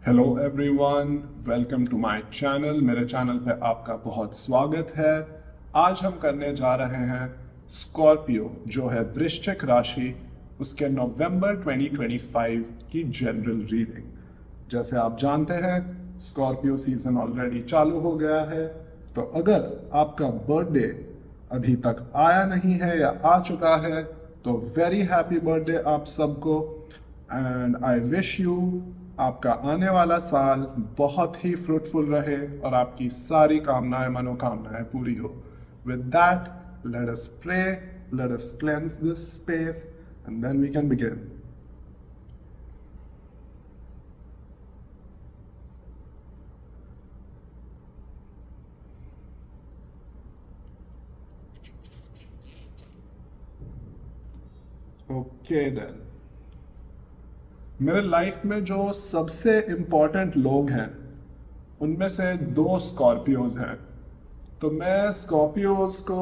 Hello everyone, welcome to my channel. मेरे channel पे आपका बहुत स्वागत है। आज हम करने जा रहे हैं स्कॉर्पियो जो है वृश्चिक राशि, उसके नवंबर 2025 की जनरल रीडिंग। जैसे आप जानते हैं स्कॉर्पियो सीजन ऑलरेडी चालू हो गया है, तो अगर आपका बर्थडे अभी तक आया नहीं है या आ चुका है तो वेरी हैप्पी बर्थडे आप सबको। एंड आई विश यू आपका आने वाला साल बहुत ही फ्रूटफुल रहे और आपकी सारी कामनाएं मनोकामनाएं पूरी हो। With that, let us pray, let us cleanse this space and then we can begin. Okay then, मेरे लाइफ में जो सबसे इम्पोर्टेंट लोग हैं उनमें से दो स्कॉर्पियोज हैं। तो मैं स्कॉर्पियोज को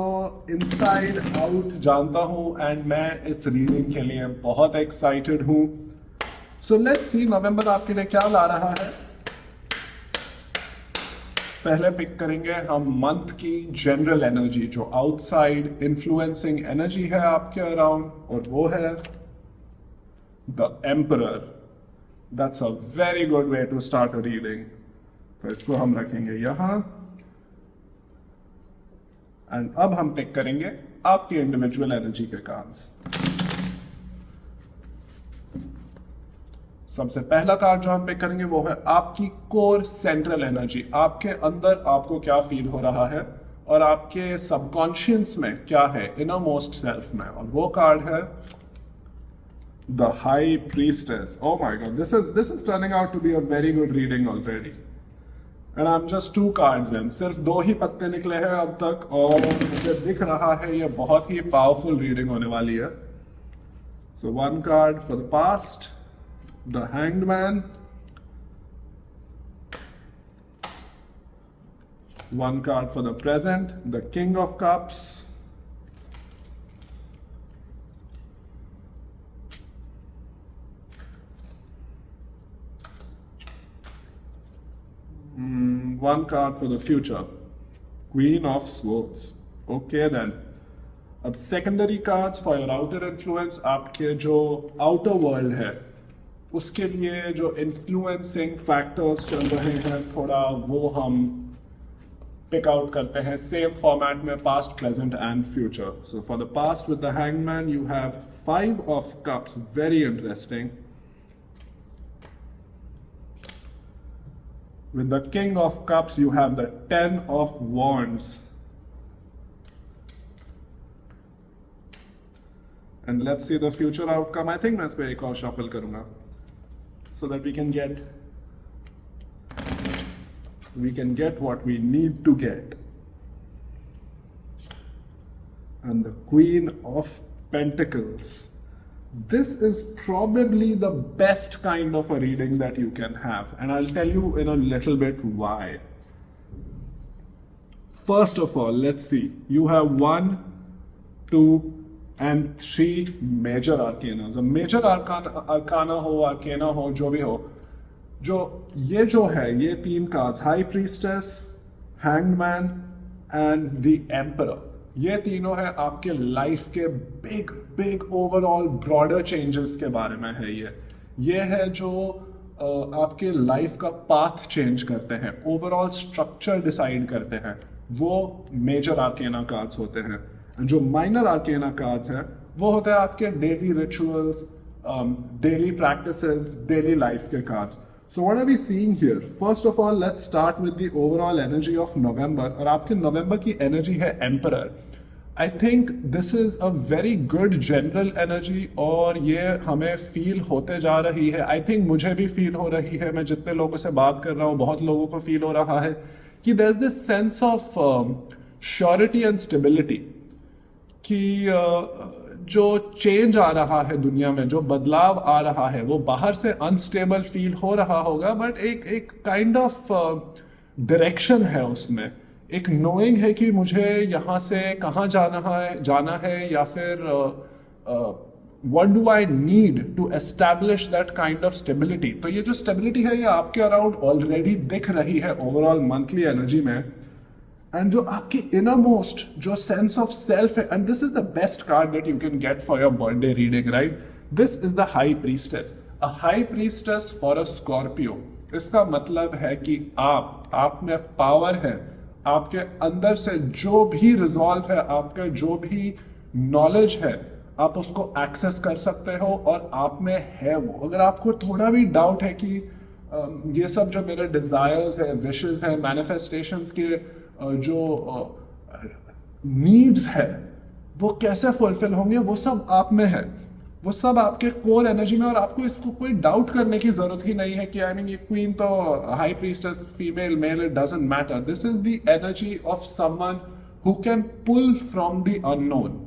इनसाइड आउट जानता हूँ एंड मैं इस रीडिंग के लिए बहुत एक्साइटेड हूँ। सो लेट्स सी नवंबर आपके लिए क्या ला रहा है। पहले पिक करेंगे हम मंथ की जनरल एनर्जी, जो आउटसाइड इन्फ्लुएंसिंग एनर्जी है आपके अराउंड, और वो है the emperor. That's a very good way to start a reading. तो इसको हम रखेंगे यहां एंड अब हम पिक करेंगे आपकी इंडिविजुअल एनर्जी के कार्ड्स। सबसे पहला कार्ड जो हम पिक करेंगे वो है आपकी कोर सेंट्रल एनर्जी। आपके अंदर आपको क्या फील हो रहा है और आपके सबकॉन्शियस में क्या है, इनर मोस्ट सेल्फ में, और वो कार्ड है the high priestess. Oh my God, this is turning out to be a very good reading already. And I'm just two cards in. सिर्फ दो ही पत्ते निकले हैं अब तक और मुझे दिख रहा है ये बहुत ही पावरफुल रीडिंग होने वाली है। So one card for the past, the Hanged Man. One card for the present, the King of Cups. One card for the future, Queen of Swords. Okay then. अब secondary cards for your outer influence, आपके जो outer world है उसके लिए जो influencing factors चल रहे हैं थोड़ा वो हम पिक आउट करते हैं सेम फॉर्मेट में, past, present and future. So for the past with the hangman you have 5 of cups, very interesting. With the King of Cups, you have the 10 of Wands. And let's see the future outcome. I think मैं इस पे एक और shuffle करूँगा so that we can get what we need to get. And the Queen of Pentacles. This is probably the best kind of a reading that you can have, and I'll tell you in a little bit why. First of all, let's see. You have 1, 2, and 3 major arcanas. A major arcana हो, arcana हो, जो भी हो, जो है ये 3 cards, High Priestess, Hanged Man, and the Emperor. ये तीनों है आपके लाइफ के big big overall broader changes के बारे में है। ये है जो आपके लाइफ का पाथ चेंज करते हैं, ओवरऑल स्ट्रक्चर डिसाइड करते हैं, वो मेजर आर्केना कार्ड्स होते हैं। जो माइनर आर्केना कार्ड्स हैं वो होते हैं आपके daily rituals, daily practices, daily life के cards. So what are we seeing here? First of all, let's start with the overall energy of November. और आपके नवंबर की एनर्जी है Emperor. I think this is a very good general energy और ये हमें feel होते जा रही है। I think मुझे भी फील हो रही है, मैं जितने लोगों से बात कर रहा हूँ बहुत लोगों को फील हो रहा है कि there's this sense of surety and stability कि जो चेंज आ रहा है दुनिया में, जो बदलाव आ रहा है, वो बाहर से अनस्टेबल फील हो रहा होगा बट एक काइंड ऑफ डायरेक्शन है उसमें, एक नोइंग है कि मुझे यहाँ से कहाँ जाना है या फिर what do I need to establish that kind of stability? तो ये जो stability है ये आपके अराउंड ऑलरेडी दिख रही है ओवरऑल मंथली एनर्जी में, एंड जो आपकी इनर मोस्ट जो सेंस ऑफ सेल्फ है, and this is the best card that you can get for your birthday reading, right? This is the high priestess, a high priestess for a Scorpio. इसका मतलब है कि आप में power है, आपके अंदर से जो भी रिजॉल्व है, आपका जो भी नॉलेज है, आप उसको एक्सेस कर सकते हो और आप में है वो। अगर आपको थोड़ा भी डाउट है कि ये सब जो मेरे डिजायर्स है, विशेस है, मैनिफेस्टेशंस के जो नीड्स है वो कैसे फुलफिल होंगे, वो सब आप में है, वो सब आपके कोर एनर्जी में, और आपको इसको कोई डाउट करने की जरूरत ही नहीं है कि आई मीन ये क्वीन तो high priestess female male it doesn't matter. This is the energy of someone who can pull from the unknown,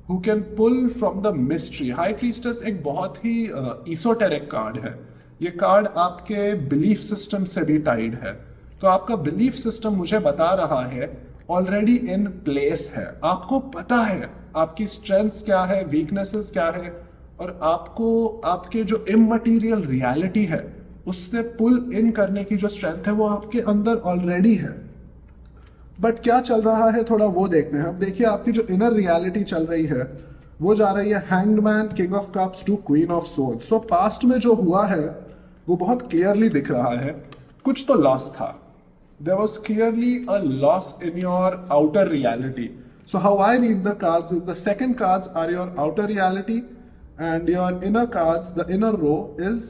who can pull from the mystery. High priestess एक बहुत ही ईसोटेरिक कार्ड है। ये card आपके belief system से भी Tide है। तो आपका बिलीफ सिस्टम मुझे बता रहा है ऑलरेडी इन प्लेस है, आपको पता है आपकी स्ट्रेंथ्स क्या है, वीकनेसेस क्या है, और आपको आपके जो इममटीरियल रियलिटी है उससे पुल इन करने की जो स्ट्रेंथ है वो आपके अंदर ऑलरेडी है। बट क्या चल रहा है थोड़ा वो देखते हैं। अब देखिए आपकी जो इनर रियलिटी चल रही है वो जा रही है hanged man, king of cups to queen of swords. So past में जो हुआ है वो बहुत क्लियरली दिख रहा है, कुछ तो लॉस था। There was clearly a loss in your outer reality. So how I read the cards is the second cards are your outer reality, and your inner cards, the inner row is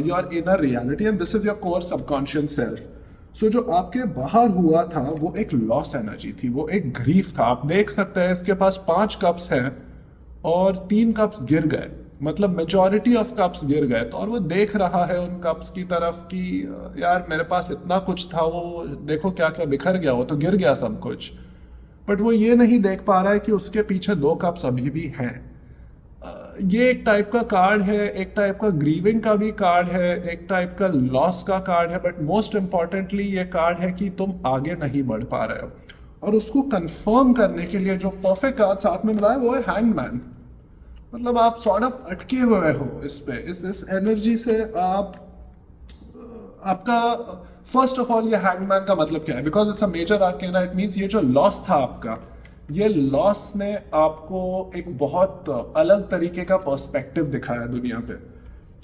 your inner reality, and this is your core subconscious self. So जो आपके बाहर हुआ था वो एक loss energy थी, वो एक ग्रीफ था। आप देख सकते हैं इसके पास 5 कप्स हैं और 3 कप्स गिर गए, मतलब मेजॉरिटी ऑफ कप्स गिर गए। तो और वो देख रहा है उन कप्स की तरफ कि यार मेरे पास इतना कुछ था, वो देखो क्या क्या बिखर गया, वो तो गिर गया सब कुछ। बट वो ये नहीं देख पा रहा है कि उसके पीछे 2 कप्स अभी भी हैं। ये एक टाइप का कार्ड है, एक टाइप का ग्रीविंग का भी कार्ड है, एक टाइप का लॉस का कार्ड है, बट मोस्ट इंपॉर्टेंटली ये कार्ड है कि तुम आगे नहीं बढ़ पा रहे हो। और उसको कंफर्म करने के लिए जो परफेक्ट कार्ड साथ में मिला है वो है हैंग्ड मैन। मतलब आप सॉर्ट ऑफ अटके हुए हो इस पे, इस एनर्जी से। आपका फर्स्ट ऑफ ऑल ये हैंगमैन का मतलब क्या है? Because it's a major arcana, it means ये जो लॉस था आपका, ये लॉस ने आपको एक बहुत अलग तरीके का पर्सपेक्टिव दिखाया दुनिया पे,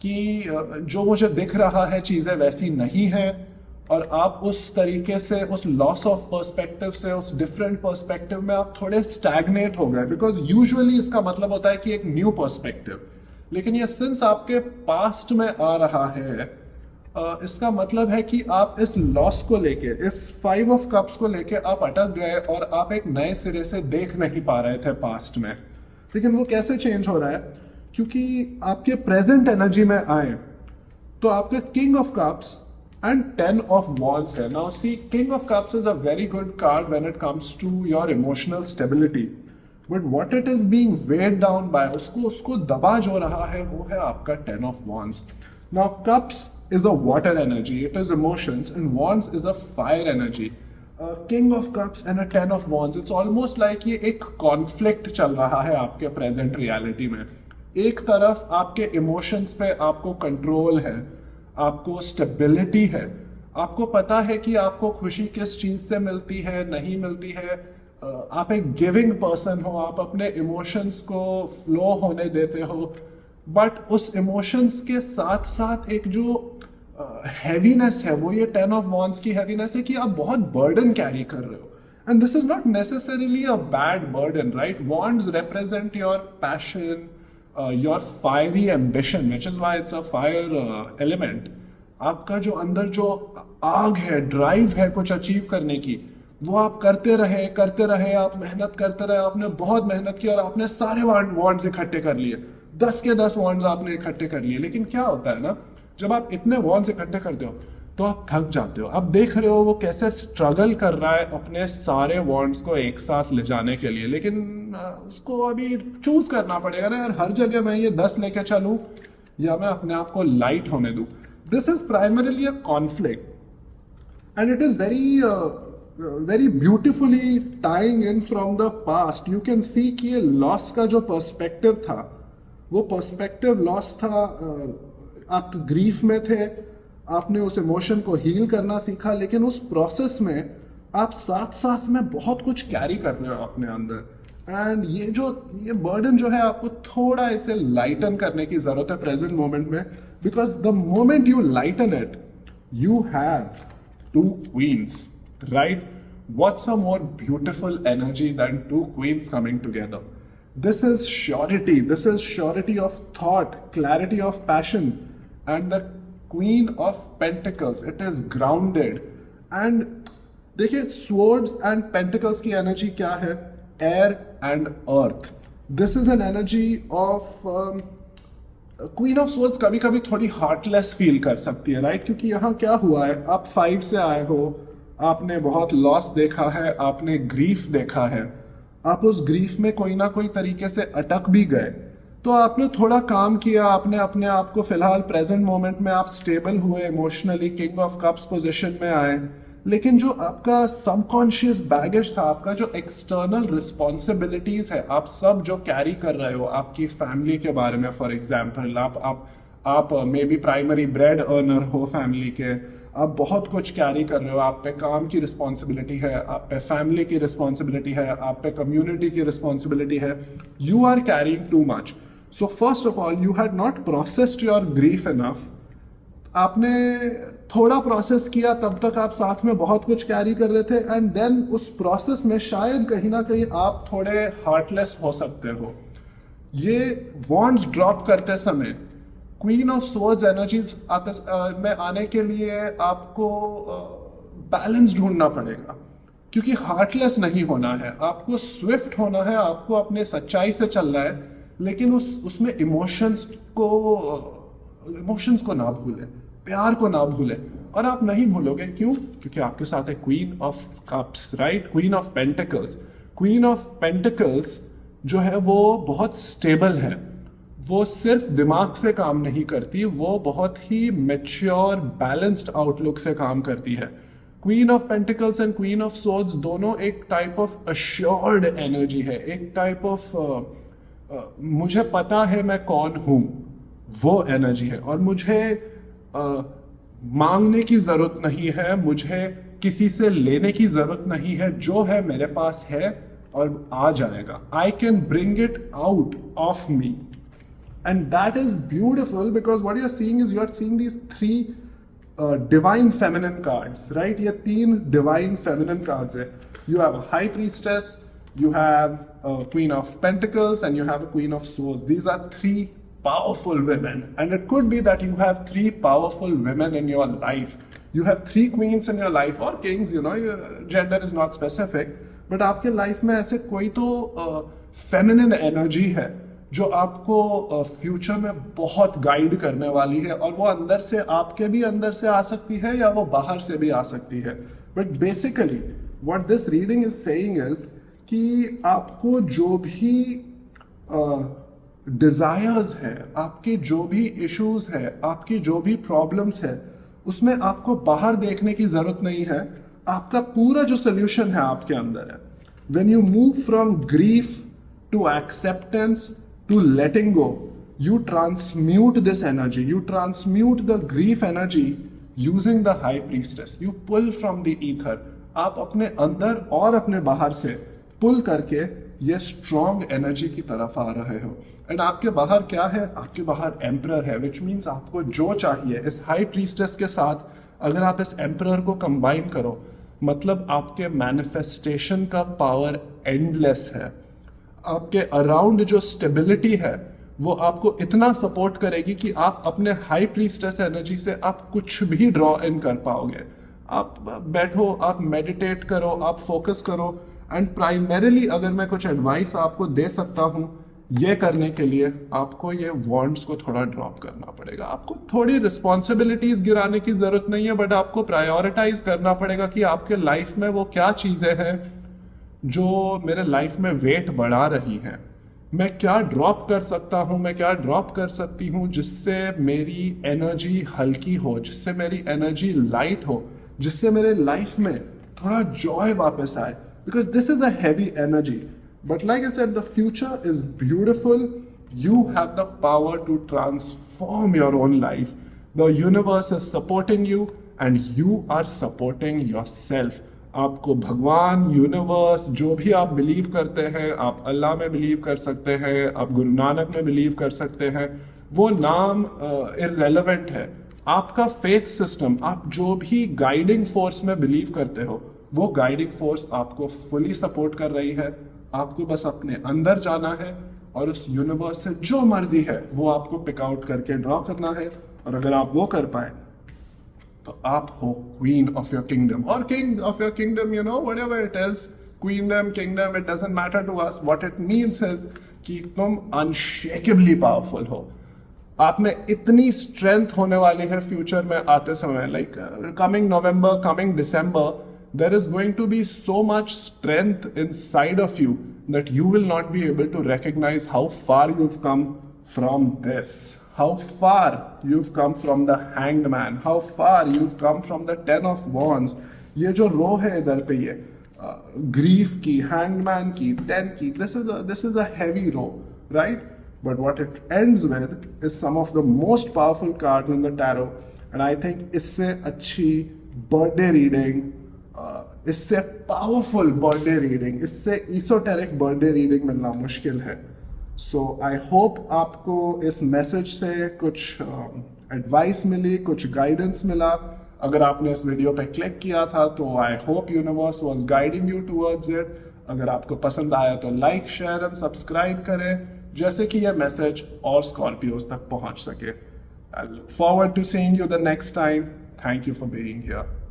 कि जो मुझे दिख रहा है चीजें वैसी नहीं है, और आप उस तरीके से, उस लॉस ऑफ पर्सपेक्टिव से, उस डिफरेंट पर्सपेक्टिव में आप थोड़े स्टैग्नेट हो गए। बिकॉज यूजुअली इसका मतलब होता है कि एक न्यू पर्सपेक्टिव, लेकिन ये सिंस आपके पास्ट में आ रहा है, इसका मतलब है कि आप इस लॉस को लेके, इस 5 ऑफ कप्स को लेके आप अटक गए और आप एक नए सिरे से देख नहीं पा रहे थे पास्ट में। लेकिन वो कैसे चेंज हो रहा है? क्योंकि आपके प्रेजेंट एनर्जी में आए तो आपके king of cups and 10 of wands है। Now see, king of cups is a very good card when it comes to your emotional stability, but what it is being weighed down by, उसको दबा जो रहा है वो है आपका 10 of wands। Now cups is a water energy, it is emotions, and wands is a fire energy। king of cups and a 10 of wands, it's almost like ये एक conflict चल रहा है आपके present reality में। एक तरफ आपके emotions पे आपको control है, आपको स्टेबिलिटी है, आपको पता है कि आपको खुशी किस चीज से मिलती है, नहीं मिलती है। आप एक गिविंग पर्सन हो, आप अपने इमोशंस को फ्लो होने देते हो, बट उस इमोशंस के साथ साथ एक जो हैवीनेस है वो ये 10 ऑफ वॉन्ड्स की हैवीनेस है कि आप बहुत बर्डन कैरी कर रहे हो। And this is not necessarily a bad burden, right? Wands represent your passion, your fiery ambition, which is why it's a fire element। आपका जो अंदर जो आग है, ड्राइव है कुछ अचीव करने की, वो आप करते रहे, आप मेहनत करते रहे। आपने बहुत मेहनत की और आपने सारे वॉन्ड्स इकट्ठे कर लिए, 10 के 10 वॉन्ड्स आपने इकट्ठे कर लिए। लेकिन क्या होता है ना, जब आप इतने वॉन्ड्स इकट्ठे करते हो तो आप थक जाते हो। आप देख रहे हो वो कैसे स्ट्रगल कर रहा है अपने सारे वॉन्ड्स को एक साथ ले जाने के लिए, लेकिन उसको अभी चूज करना पड़ेगा ना यार, हर जगह मैं ये 10 लेके चलूं या मैं अपने आप को लाइट होने दूं। This is primarily a conflict and it is very beautifully tying in from the past. You can see कि ये लॉस का जो पर्सपेक्टिव था वो पर्सपेक्टिव लॉस था, आप ग्रीफ में थे, आपने उस इमोशन को हील करना सीखा, लेकिन उस प्रोसेस में आप साथ साथ में बहुत कुछ कैरी कर रहे हो अपने अंदर। एंड ये बर्डन जो है आपको थोड़ा इसे लाइटन करने की जरूरत है प्रेजेंट मोमेंट में, because the moment you lighten it you have two queens, right? What's a more beautiful energy than two queens coming together? This is surety. This is surety of thought, clarity of passion. And the Queen of Pentacles, it is grounded. And देखिए, swords and pentacles की energy क्या है? Air and earth. This is an energy of queen of swords कभी कभी थोड़ी heartless feel कर सकती है, राइट? क्योंकि यहाँ क्या हुआ है, आप 5 से आए हो, आपने बहुत लॉस देखा है, आपने ग्रीफ देखा है, आप उस ग्रीफ में कोई ना कोई तरीके से अटक भी गए, तो आपने थोड़ा काम किया, आपने अपने आप को फिलहाल प्रेजेंट मोमेंट में आप स्टेबल हुए, emotionally king of cups position में आए, लेकिन जो आपका सबकॉन्शियस बैगेज था, आपका जो एक्सटर्नल रिस्पॉन्सिबिलिटीज है, आप सब जो कैरी कर रहे हो आपकी फैमिली के बारे में, फॉर एग्जाम्पल आप may be primary bread earner हो फैमिली के, आप बहुत कुछ कैरी कर रहे हो, आप पे काम की रिस्पॉन्सिबिलिटी है, आप पे फैमिली की रिस्पॉन्सिबिलिटी है, आप पे कम्युनिटी की रिस्पॉन्सिबिलिटी है, you are carrying too much. So first of all you had not processed your grief enough. आपने थोड़ा प्रोसेस किया, तब तक आप साथ में बहुत कुछ कैरी कर रहे थे, एंड देन उस प्रोसेस में शायद कहीं ना कहीं आप थोड़े हार्टलेस हो सकते हो। ये वॉन्ड्स ड्रॉप करते समय क्वीन ऑफ सोर्ड्स एनर्जी में आने के लिए आपको बैलेंस ढूंढना पड़ेगा, क्योंकि हार्टलेस नहीं होना है, आपको स्विफ्ट होना है, आपको अपने सच्चाई से चलना है, लेकिन उसमें इमोशंस को ना भूले, प्यार को ना भूले। और आप नहीं भूलोगे, क्यों? क्योंकि आपके साथ है queen of cups, right? Queen of pentacles. Queen of pentacles जो है वो बहुत स्टेबल है, वो सिर्फ दिमाग से काम नहीं करती, वो बहुत ही मैच्योर बैलेंस्ड आउटलुक से काम करती है। Queen of pentacles and queen of swords दोनों एक टाइप ऑफ अश्योर्ड एनर्जी है, एक टाइप ऑफ मुझे पता है मैं कौन हूं, वो एनर्जी है। और मुझे मांगने की जरूरत नहीं है, मुझे किसी से लेने की जरूरत नहीं है, जो है मेरे पास है और आ जाएगा। I can bring it out of me, and that is beautiful, because what you are seeing is, you are seeing these 3 divine feminine cards, right? ये 3 डिवाइन फेमिनिन कार्ड्स है। You have a high priestess, you have a queen of pentacles, and you have a queen of swords. These are 3 powerful women, and it could be that you have 3 powerful women in your life. You have 3 queens in your life, or kings, you know, your gender is not specific, but आपके life में ऐसे कोई तो feminine energy है जो आपको future में बहुत गाइड करने वाली है, और वो अंदर से, आपके भी अंदर से आ सकती है या वो बाहर से भी आ सकती है। But basically what this reading is saying is कि आपको जो भी डिजायर्स है, आपके जो भी इश्यूज है, आपकी जो भी प्रॉब्लम्स है, उसमें आपको बाहर देखने की जरूरत नहीं है, आपका पूरा जो सोल्यूशन है आपके अंदर है। When you move from grief to acceptance to letting go, you transmute this energy, you transmute the grief energy using the high priestess, you pull from the ether। आप अपने अंदर और अपने बाहर से पुल करके ये स्ट्रॉन्ग एनर्जी की तरफ आ रहे हो। एंड आपके बाहर क्या है? आपके बाहर एम्परर है, विच मीन्स आपको जो चाहिए इस हाई प्रीस्टेस के साथ अगर आप इस एम्परर को कंबाइन करो, मतलब आपके मैनिफेस्टेशन का पावर एंडलेस है। आपके अराउंड जो स्टेबिलिटी है वो आपको इतना सपोर्ट करेगी कि आप अपने हाई प्रीस्टेस एनर्जी से आप कुछ भी ड्रॉ इन कर पाओगे। आप बैठो, आप मेडिटेट करो, आप फोकस करो। एंड प्राइमरीली अगर मैं कुछ एडवाइस आपको दे सकता हूँ ये करने के लिए, आपको ये वॉन्ड्स को थोड़ा ड्रॉप करना पड़ेगा। आपको थोड़ी रिस्पॉन्सिबिलिटीज गिराने की जरूरत नहीं है, बट आपको प्रायोरिटाइज करना पड़ेगा कि आपके लाइफ में वो क्या चीजें हैं जो मेरे लाइफ में वेट बढ़ा रही हैं। मैं क्या ड्रॉप कर सकता हूँ, मैं क्या ड्रॉप कर सकती हूँ जिससे मेरी एनर्जी हल्की हो, जिससे मेरी एनर्जी लाइट हो, जिससे मेरे लाइफ में थोड़ा जॉय वापस आए। Because this is a heavy energy, but like I said the future is beautiful. You have the power to transform your own life. The universe is supporting you and you are supporting yourself. आपको भगवान, universe, जो भी आप believe करते हैं, आप अल्लाह में believe कर सकते हैं, आप गुरु नानक में बिलीव कर सकते हैं, वो नाम इररेलेवेंट है. आपका फेथ सिस्टम, आप जो भी गाइडिंग फोर्स में बिलीव करते हो, वो गाइडिंग फोर्स आपको फुली सपोर्ट कर रही है. आपको बस अपने अंदर जाना है और उस यूनिवर्स से जो मर्जी है वो आपको पिक आउट करके ड्रॉ करना है. और अगर आप वो कर पाए तो आप हो क्वीन ऑफ योर किंगडम और king of your kingdom, you know, whatever it is, queendom, kingdom, it doesn't matter to us. What it means is कि तुम अनशेकेबली पावरफुल हो. आप में इतनी स्ट्रेंथ होने वाली है फ्यूचर में आते समय, like coming November, coming December, there is going to be so much strength inside of you that you will not be able to recognize how far you've come from this. How far you've come from the hanged man, how far you've come from the 10 of wands. ये जो रो है इधर पे, ये grief की, hanged man की, 10 की, this is a heavy row, right? But what it ends with is some of the most powerful cards in the tarot, and I think इससे अच्छी birthday reading, इससे पावरफुल बर्थडे रीडिंग, इससे इsoteric birthday reading मिलना मुश्किल है. सो I hope आपको इस message से कुछ एडवाइस मिली, कुछ गाइडेंस मिला. अगर आपने इस वीडियो पे क्लिक किया था तो I hope universe was guiding you towards it. अगर आपको पसंद आया तो लाइक, शेयर एंड सब्सक्राइब करें, जैसे कि यह मैसेज और स्कॉर्पियोज तक पहुंच सके. I look forward to seeing you the next time. Thank you for being here.